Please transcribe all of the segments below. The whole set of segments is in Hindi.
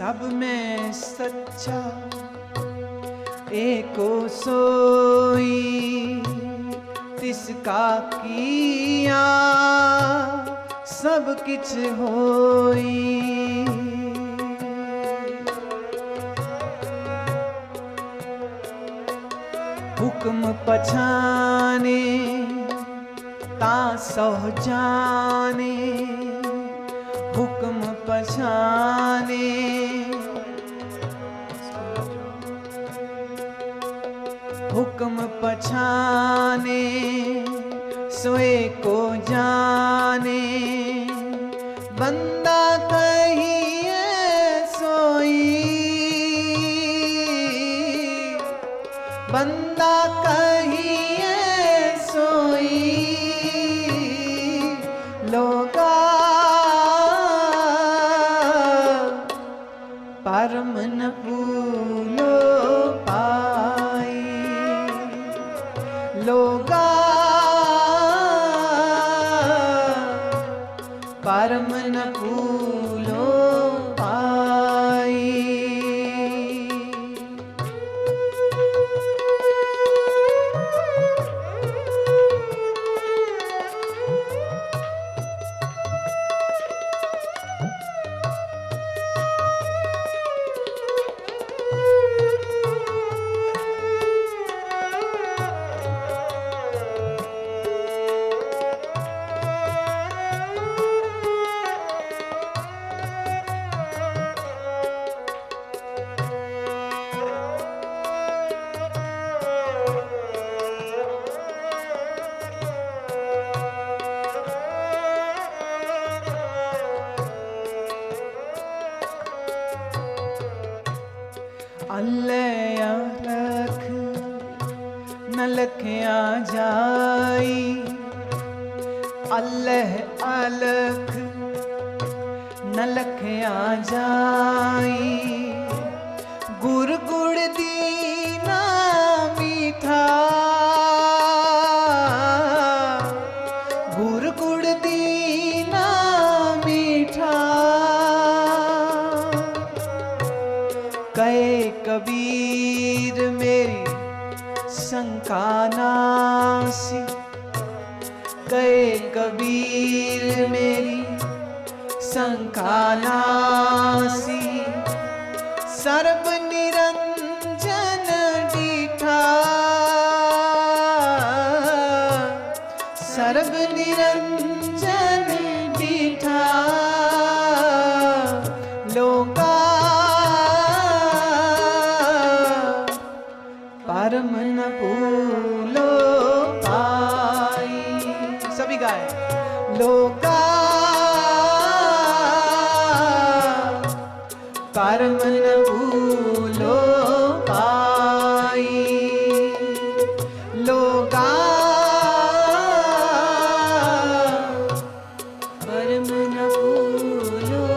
सब में सच्चा एको सोई, तिसका किया सब किछ होई। हुक्म पछाने ता सह जाने, हुक्म पछाने हुक्म पछाने सोए को जाने, बंदा कहिए सोई, बंदा कहिए सोई। लोगा परम न भूलो पाई, लोगा परम न भूलो पाई। अल्ले अलख न लखिया जाई, अल्लाह अलख न लखिया जाई। गुर गुड़ दीना मीठा, गुर गुड़ दीना मीठा। कहे कबीर मेरी शंका नासी, कहे कबीर मेरी शंका नासी। सर्व निरंजन डीठा, सर्व निरंजन डीठा। लोका परम न भूलो पाई। सभी गाए। लोका परम न भूलो पाई, लोका परम न भूलो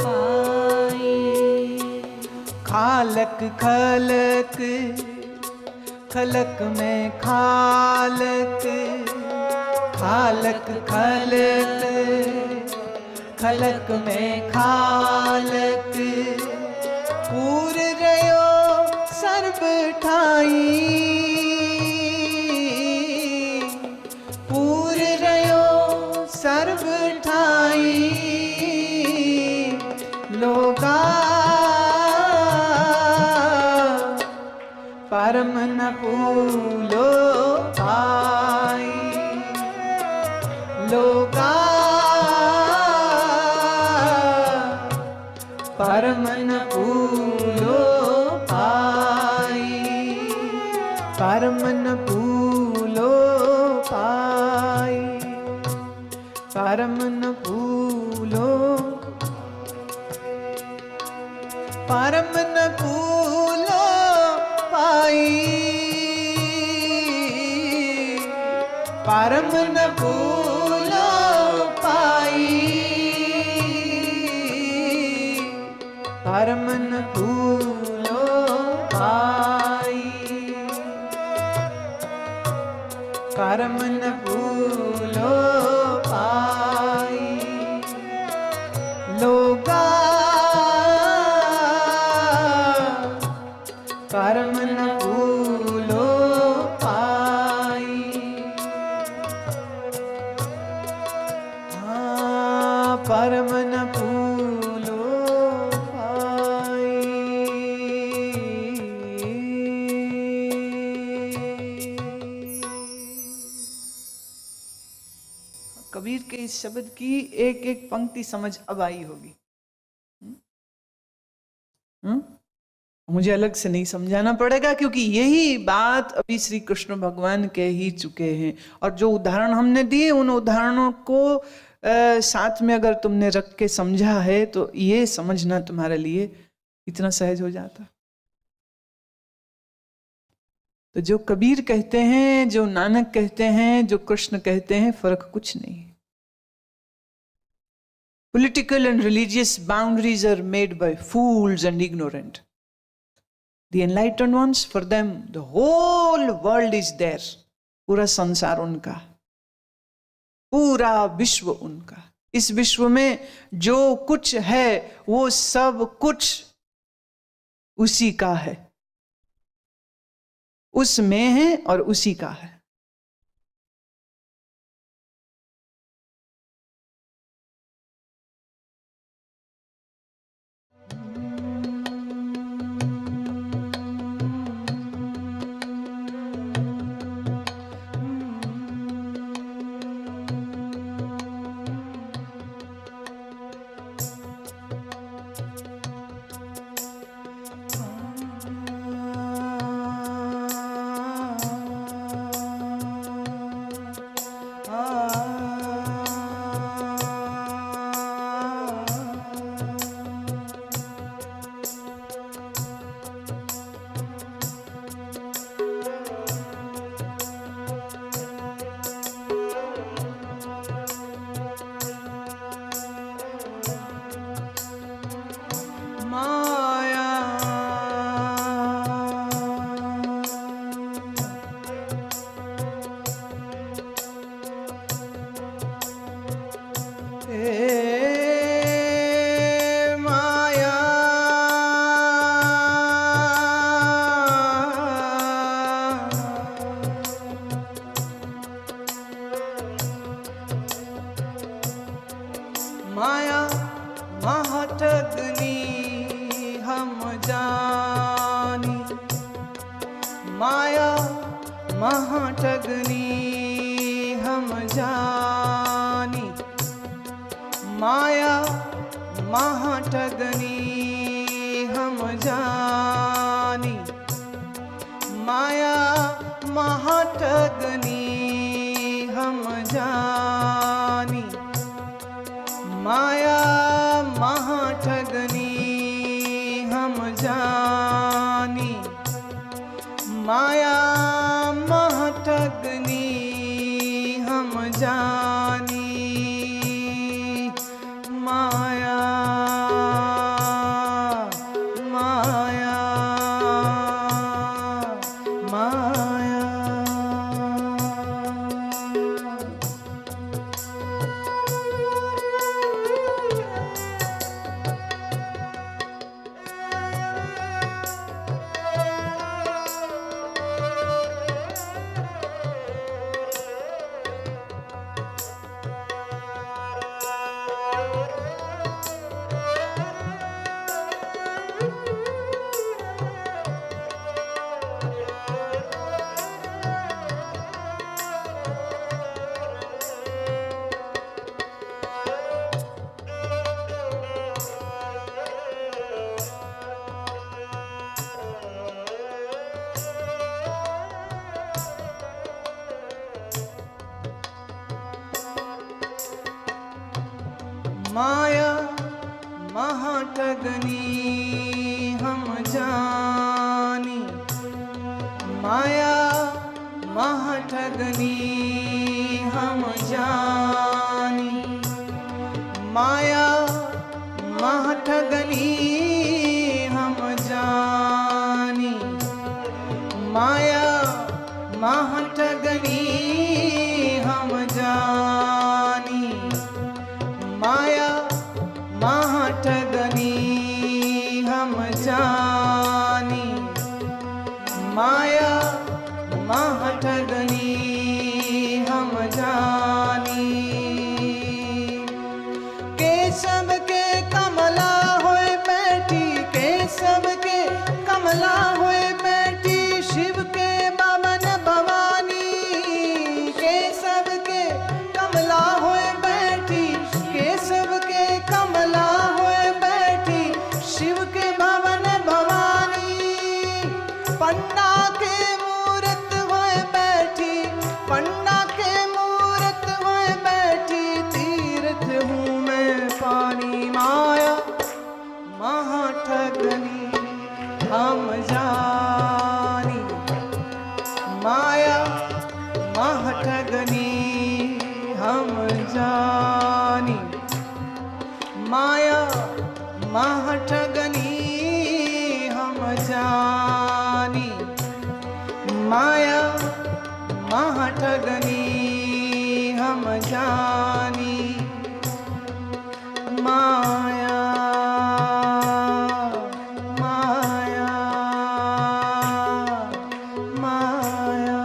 पाई। खालक खलक खलक में खालक, खालक खलक खलक में खालक। पूर रयो सर्व ठाई, पूर रयो सर्व ठाई। लोका परम न भूलो पाई, लोका परम न भूलो पाई, परम न भूलो पाई, परम न भूलो, परम न भूलो पाई, परम न भूलो पाई, परम न भूलो पाई, परम न भूलो पाई। लोगा इस शब्द की एक एक पंक्ति समझ अब आई होगी। मुझे अलग से नहीं समझाना पड़ेगा, क्योंकि यही बात अभी श्री कृष्ण भगवान कह ही चुके हैं। और जो उदाहरण हमने दिए, उन उदाहरणों को साथ में अगर तुमने रख के समझा है तो ये समझना तुम्हारे लिए इतना सहज हो जाता। तो जो कबीर कहते हैं, जो नानक कहते हैं, जो कृष्ण कहते हैं, फर्क कुछ नहीं। Political and religious boundaries are made by fools and ignorant. The enlightened ones, for them, the whole world is theirs. पूरा संसार उनका, पूरा विश्व उनका। इस विश्व में जो कुछ है वो सब कुछ उसी का है, उसमें है और उसी का है। माया महठगनी हम जानी, माया महठगनी हम जानी, माया महठगनी हम जानी, माया महठगनी हम जानी, माया महठगनी हम जानी, माया महठगनी हम जानी, माया माया माया। माया महठगनी हम जानी, माया महठगनी हम जानी, माया महठगनी हम जानी, माया महठगनी हम जानी, माया महठगनी हम जानी, माया महठगनी हम जानी। केशव के कमला होए बैठी, केशव के कमला होए बैठी, शिव के बामन भवानी, केशव के कमला होए बैठी, महठगनी हम जानी, माया महठगनी हम जानी, माया माया माया।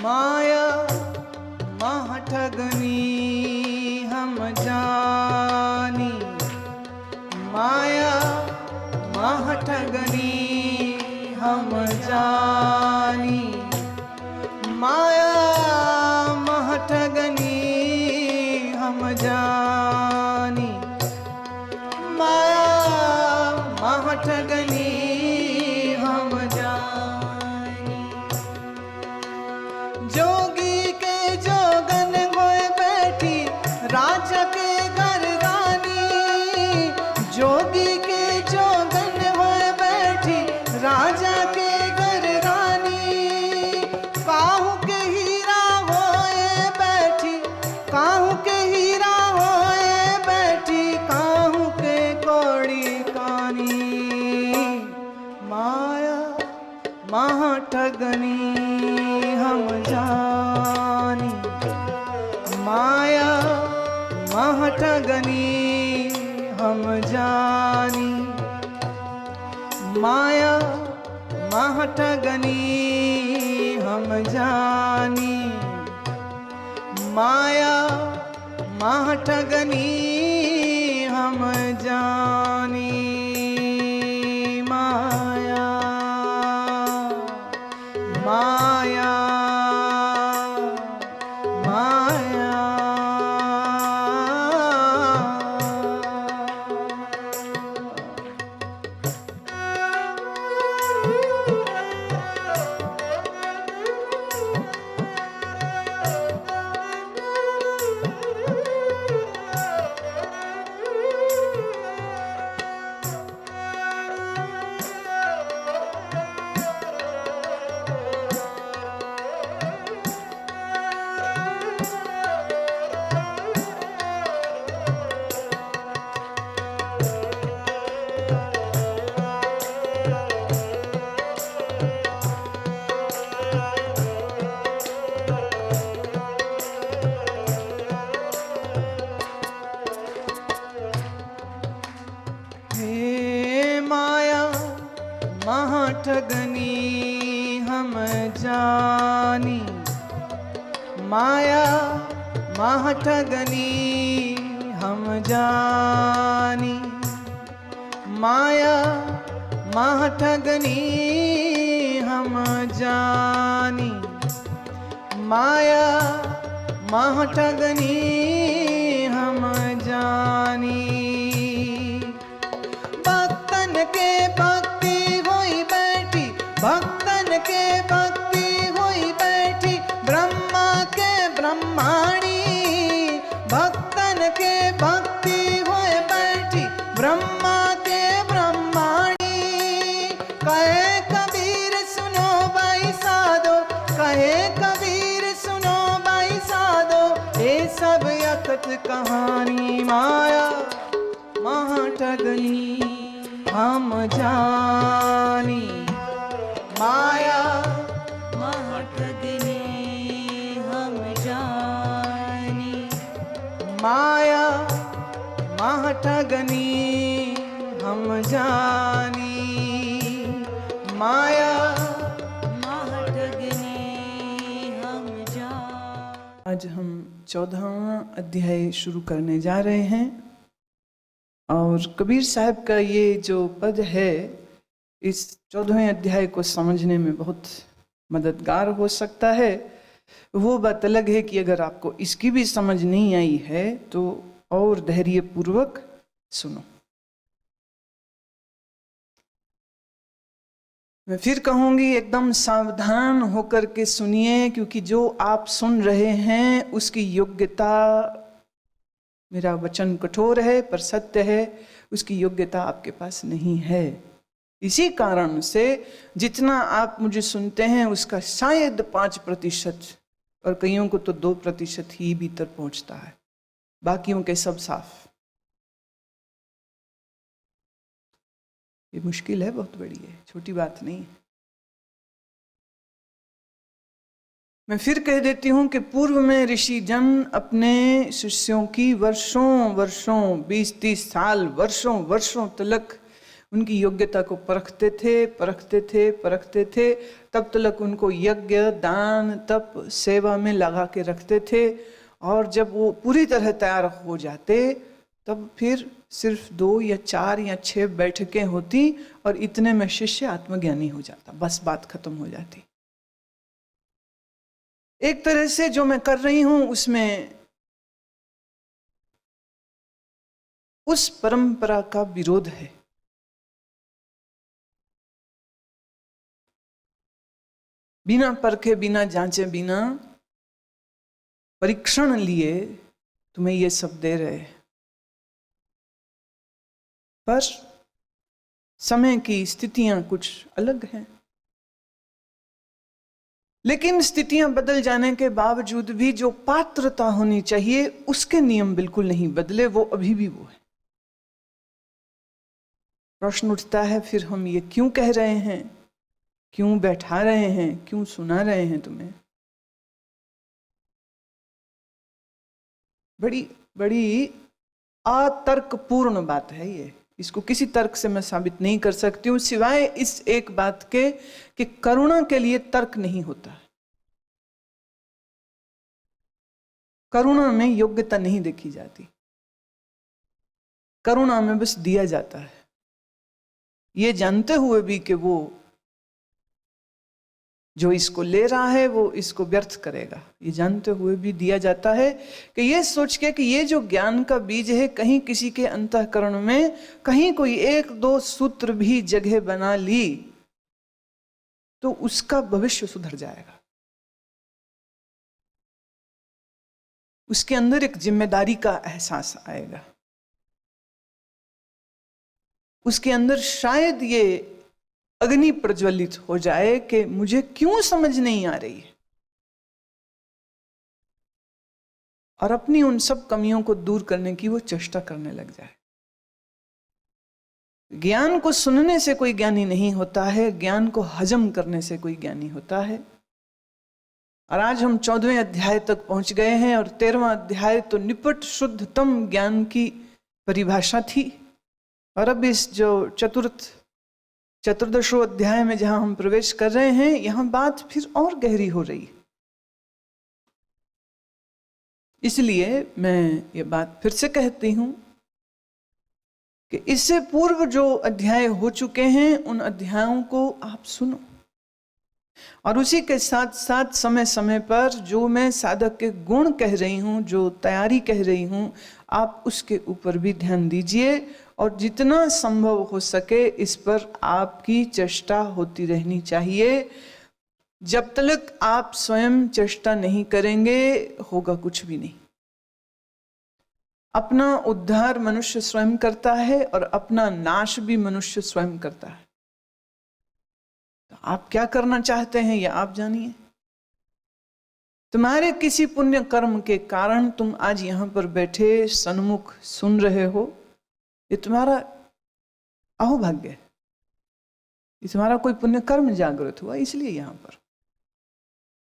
माया महठगनी हम जानी, माया महठगनी हम जानी, माया महठगनी हम जानी, माया महठगनी हम जानी। जोगी के जोगन होए बैठी राजा के घर रानी, जोगी के जोगन होए बैठी राजा के घर रानी। काहू के हीरा होए बैठी, काहू के हीरा होए बैठी, काहू के कौड़ी कानी। माया महठगनी हम जानी, माया महठगनी हम जानी, माया महठगनी हम जानी, माया महठगनी हम जानी, माया माया माया। महठगनी हम जानी, माया महठगनी हम जानी, माया महठगनी हम जानी, माया महठगनी हम जानी। भक्तन के भक्ति होई बैठी, भक्तन के भक्ति होई बैठी, ब्रह्मा के ब्रह्माणी। भक्तन के भक्ति होई बैठी, ब्रह्मा के ब्रह्माणी। कहे कबीर सुनो भाई साधो, कहे कबीर सुनो भाई साधो, ये सब यकत कहानी। माया महठगनी हम जानी, माया महठगनी हम जानी, माया महठगनी हम जानी, माया महठगनी हम जानी। आज हम 14वां अध्याय शुरू करने जा रहे हैं। और कबीर साहब का ये जो पद है इस 14वें अध्याय को समझने में बहुत मददगार हो सकता है। वो बात अलग है कि अगर आपको इसकी भी समझ नहीं आई है तो और धैर्यपूर्वक सुनो। मैं फिर कहूंगी, एकदम सावधान होकर के सुनिए, क्योंकि जो आप सुन रहे हैं उसकी योग्यता, मेरा वचन कठोर है पर सत्य है, उसकी योग्यता आपके पास नहीं है। इसी कारण से जितना आप मुझे सुनते हैं उसका शायद 5% और कईयों को तो 2% ही भीतर पहुंचता है, बाकियों के सब साफ। ये मुश्किल है, बहुत बड़ी है, छोटी बात नहीं है। मैं फिर कह देती हूं कि पूर्व में ऋषि जन अपने शिष्यों की वर्षों वर्षों 20-30 साल वर्षों तक उनकी योग्यता को परखते थे, तब तक उनको यज्ञ, दान, तप, सेवा में लगा के रखते थे। और जब वो पूरी तरह तैयार हो जाते तब फिर सिर्फ 2 या 4 या 6 बैठकें होती और इतने में शिष्य आत्मज्ञानी हो जाता, बस बात खत्म हो जाती। एक तरह से जो मैं कर रही हूं उसमें उस परंपरा का विरोध है। बिना परखे, बिना जांचे, बिना परीक्षण लिए तुम्हें ये सब दे रहे हैं। पर समय की स्थितियां कुछ अलग हैं। लेकिन स्थितियां बदल जाने के बावजूद भी जो पात्रता होनी चाहिए उसके नियम बिल्कुल नहीं बदले, वो अभी भी वो है। प्रश्न उठता है फिर हम ये क्यों कह रहे हैं, क्यों बैठा रहे हैं, क्यों सुना रहे हैं तुम्हें? बड़ी बड़ी अतर्कपूर्ण बात है ये। इसको किसी तर्क से मैं साबित नहीं कर सकती हूं, सिवाय इस एक बात के कि करुणा के लिए तर्क नहीं होता। करुणा में योग्यता नहीं देखी जाती, करुणा में बस दिया जाता है, ये जानते हुए भी कि वो जो इसको ले रहा है वो इसको व्यर्थ करेगा। ये जानते हुए भी दिया जाता है कि ये सोच के कि ये जो ज्ञान का बीज है कहीं किसी के अंतःकरण में कहीं कोई 1-2 सूत्र भी जगह बना ली तो उसका भविष्य सुधर जाएगा। उसके अंदर एक जिम्मेदारी का एहसास आएगा, उसके अंदर शायद ये अग्नि प्रज्वलित हो जाए कि मुझे क्यों समझ नहीं आ रही है, और अपनी उन सब कमियों को दूर करने की वो चेष्टा करने लग जाए। ज्ञान को सुनने से कोई ज्ञानी नहीं होता है, ज्ञान को हजम करने से कोई ज्ञानी होता है। और आज हम 14वें अध्याय तक पहुंच गए हैं और 13वां अध्याय तो निपट शुद्धतम ज्ञान की परिभाषा थी। और अब इस जो चतुर्दशो अध्याय में जहां हम प्रवेश कर रहे हैं, यहां बात फिर और गहरी हो रही है। इसलिए मैं ये बात फिर से कहती हूं कि इससे पूर्व जो अध्याय हो चुके हैं उन अध्यायों को आप सुनो, और उसी के साथ साथ समय समय पर जो मैं साधक के गुण कह रही हूं, जो तैयारी कह रही हूं, आप उसके ऊपर भी ध्यान दीजिए। और जितना संभव हो सके इस पर आपकी चेष्टा होती रहनी चाहिए। जब तक आप स्वयं चेष्टा नहीं करेंगे होगा कुछ भी नहीं। अपना उद्धार मनुष्य स्वयं करता है और अपना नाश भी मनुष्य स्वयं करता है। तो आप क्या करना चाहते हैं यह आप जानिए। तुम्हारे किसी पुण्य कर्म के कारण तुम आज यहां पर बैठे सन्मुख सुन रहे हो, ये तुम्हारा अहोभाग्य है। ये तुम्हारा कोई पुण्य कर्म जागृत हुआ इसलिए यहां पर।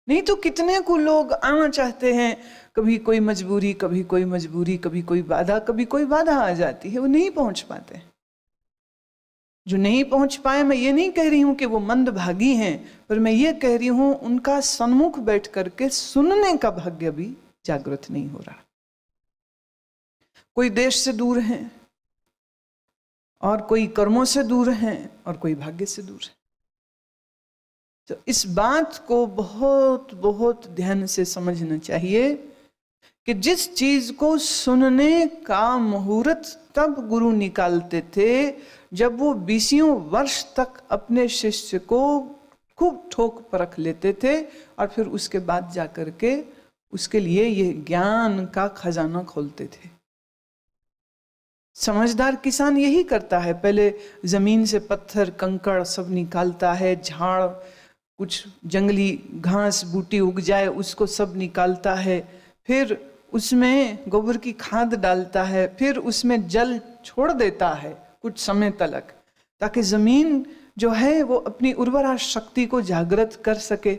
नहीं तो कितने को लोग आना चाहते हैं, कभी कोई मजबूरी, कभी कोई मजबूरी, कभी कोई बाधा आ जाती है, वो नहीं पहुंच पाते। जो नहीं पहुंच पाए, मैं ये नहीं कह रही हूं कि वो मंदभागी हैं, पर मैं ये कह रही हूं उनका सन्मुख बैठ करके सुनने का भाग्य भी जागृत नहीं हो रहा। कोई देश से दूर है, और कोई कर्मों से दूर हैं और कोई भाग्य से दूर है। तो इस बात को बहुत बहुत ध्यान से समझना चाहिए कि जिस चीज को सुनने का मुहूर्त तब गुरु निकालते थे जब वो 20 वर्ष तक अपने शिष्य को खूब ठोक परख लेते थे और फिर उसके बाद जाकर के उसके लिए ये ज्ञान का खजाना खोलते थे। समझदार किसान यही करता है, पहले जमीन से पत्थर कंकड़ सब निकालता है, झाड़ कुछ जंगली घास बूटी उग जाए उसको सब निकालता है, फिर उसमें गोबर की खाद डालता है, फिर उसमें जल छोड़ देता है कुछ समय तक ताकि जमीन जो है वो अपनी उर्वरा शक्ति को जागृत कर सके।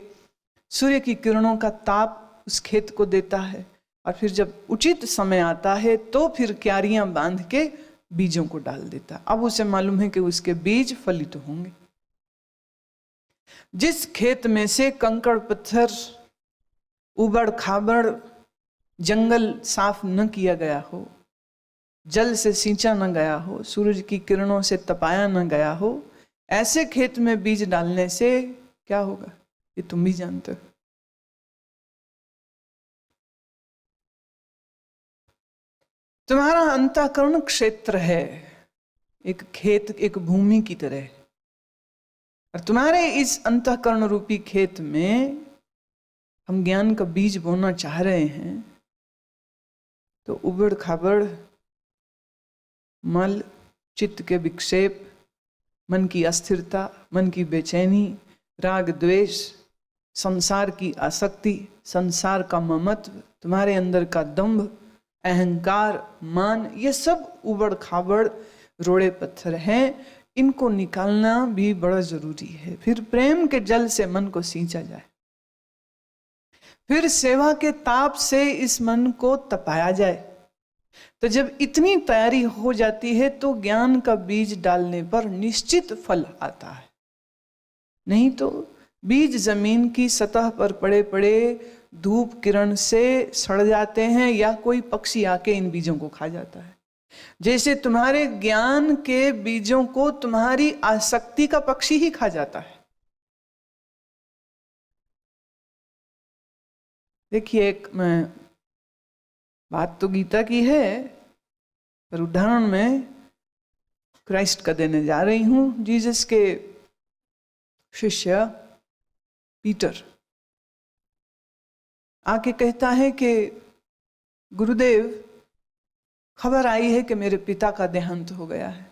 सूर्य की किरणों का ताप उस खेत को देता है और फिर जब उचित समय आता है तो फिर क्यारियां बांध के बीजों को डाल देता। अब उसे मालूम है कि उसके बीज फलित होंगे। जिस खेत में से कंकड़ पत्थर उबड़ खाबड़ जंगल साफ न किया गया हो, जल से सींचा न गया हो, सूरज की किरणों से तपाया न गया हो, ऐसे खेत में बीज डालने से क्या होगा ये तुम भी जानते हो। तुम्हारा अंतःकरण क्षेत्र है, एक खेत, एक भूमि की तरह, और तुम्हारे इस अंतःकरण रूपी खेत में हम ज्ञान का बीज बोना चाह रहे हैं। तो उबड़ खाबड़ मल, चित्त के विक्षेप, मन की अस्थिरता, मन की बेचैनी, राग द्वेष, संसार की आसक्ति, संसार का ममत्व, तुम्हारे अंदर का दंभ, अहंकार, मान, ये सब उबड़ खाबड़ रोड़े पत्थर हैं। इनको निकालना भी बड़ा जरूरी है। फिर प्रेम के जल से मन को सींचा जाए, फिर सेवा के ताप से इस मन को तपाया जाए। तो जब इतनी तैयारी हो जाती है तो ज्ञान का बीज डालने पर निश्चित फल आता है। नहीं तो बीज जमीन की सतह पर पड़े पड़े धूप किरण से सड़ जाते हैं या कोई पक्षी आके इन बीजों को खा जाता है। जैसे तुम्हारे ज्ञान के बीजों को तुम्हारी आसक्ति का पक्षी ही खा जाता है। देखिए, एक मैं बात तो गीता की है पर उदाहरण में क्राइस्ट का देने जा रही हूं। जीसस के शिष्य पीटर आके कहता है कि गुरुदेव, खबर आई है कि मेरे पिता का देहांत हो गया है,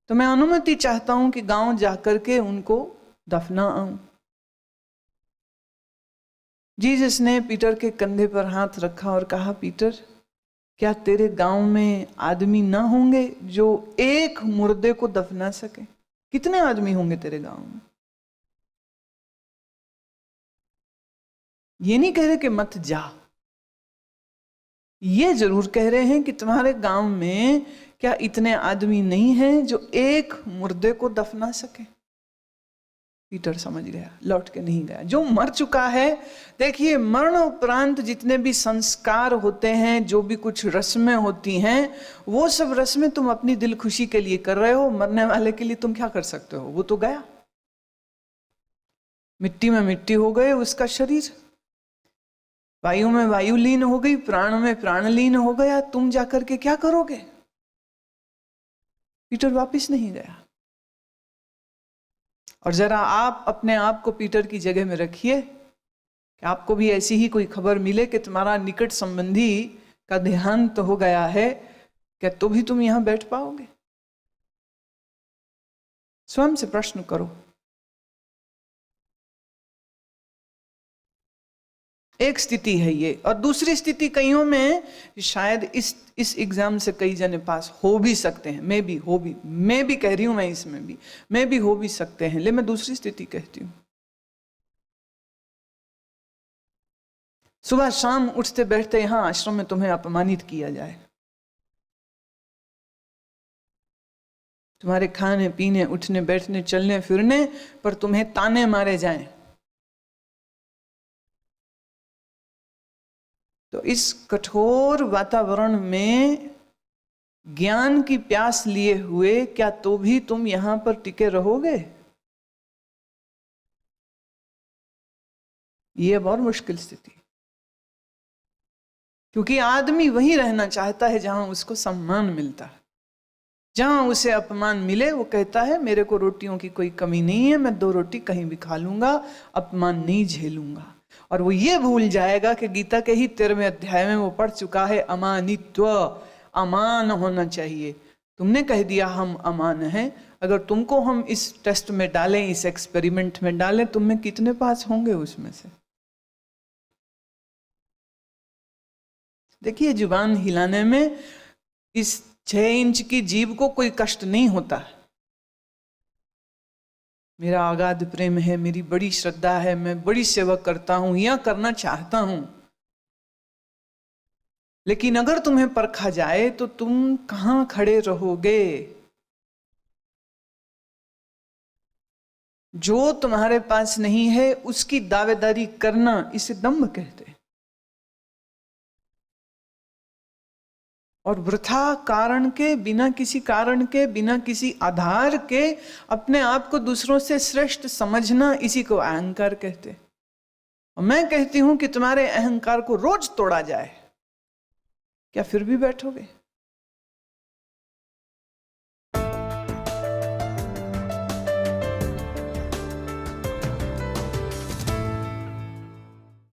तो मैं अनुमति चाहता हूं कि गांव जाकर के उनको दफना आऊं। जीसस ने पीटर के कंधे पर हाथ रखा और कहा, पीटर, क्या तेरे गांव में आदमी ना होंगे जो एक मुर्दे को दफना सके? कितने आदमी होंगे तेरे गांव में? ये नहीं कह रहे कि मत जा, ये जरूर कह रहे हैं कि तुम्हारे गांव में क्या इतने आदमी नहीं हैं जो एक मुर्दे को दफना सके? पीटर समझ गया, लौट के नहीं गया। जो मर चुका है, देखिए, मरण उपरांत जितने भी संस्कार होते हैं, जो भी कुछ रस्में होती हैं, वो सब रस्में तुम अपनी दिल खुशी के लिए कर रहे हो। मरने वाले के लिए तुम क्या कर सकते हो? वो तो गया, मिट्टी में मिट्टी हो गए उसका शरीर, वायु में वायु लीन हो गई, प्राण में प्राण लीन हो गया। तुम जाकर के क्या करोगे? पीटर वापिस नहीं गया। और जरा आप अपने आप को पीटर की जगह में रखिए कि आपको भी ऐसी ही कोई खबर मिले कि तुम्हारा निकट संबंधी का देहांत हो गया है, क्या तो भी तुम यहां बैठ पाओगे? स्वयं से प्रश्न करो। एक स्थिति है ये, और दूसरी स्थिति कईयों में शायद इस एग्जाम से कई जने पास हो भी सकते हैं, मैं भी कह रही हूं, मैं इसमें भी मैं भी हो भी सकते हैं। ले मैं दूसरी स्थिति कहती हूं। सुबह शाम उठते बैठते यहां आश्रम में तुम्हें अपमानित किया जाए, तुम्हारे खाने पीने उठने बैठने चलने फिरने पर तुम्हें ताने मारे जाएं, तो इस कठोर वातावरण में ज्ञान की प्यास लिए हुए क्या तो भी तुम यहां पर टिके रहोगे? ये अब और मुश्किल स्थिति, क्योंकि आदमी वहीं रहना चाहता है जहां उसको सम्मान मिलता है। जहां उसे अपमान मिले वो कहता है मेरे को रोटियों की कोई कमी नहीं है, मैं 2 रोटी कहीं भी खा लूंगा, अपमान नहीं झेलूंगा। और वो ये भूल जाएगा कि गीता के ही 13वें अध्याय में वो पढ़ चुका है, अमानित्व, अमान होना चाहिए। तुमने कह दिया हम अमान हैं, अगर तुमको हम इस टेस्ट में डालें, इस एक्सपेरिमेंट में डालें, तुम में कितने पास होंगे उसमें से? देखिए, जुबान हिलाने में इस 6 इंच की जीभ को कोई कष्ट नहीं होता। मेरा अगाध प्रेम है, मेरी बड़ी श्रद्धा है, मैं बड़ी सेवा करता हूं या करना चाहता हूं, लेकिन अगर तुम्हें परखा जाए तो तुम कहां खड़े रहोगे? जो तुम्हारे पास नहीं है उसकी दावेदारी करना, इसे दम्भ कहते हैं। और वृथा कारण के, बिना किसी कारण के, बिना किसी आधार के अपने आप को दूसरों से श्रेष्ठ समझना, इसी को अहंकार कहते हैं। और मैं कहती हूं कि तुम्हारे अहंकार को रोज तोड़ा जाए, क्या फिर भी बैठोगे?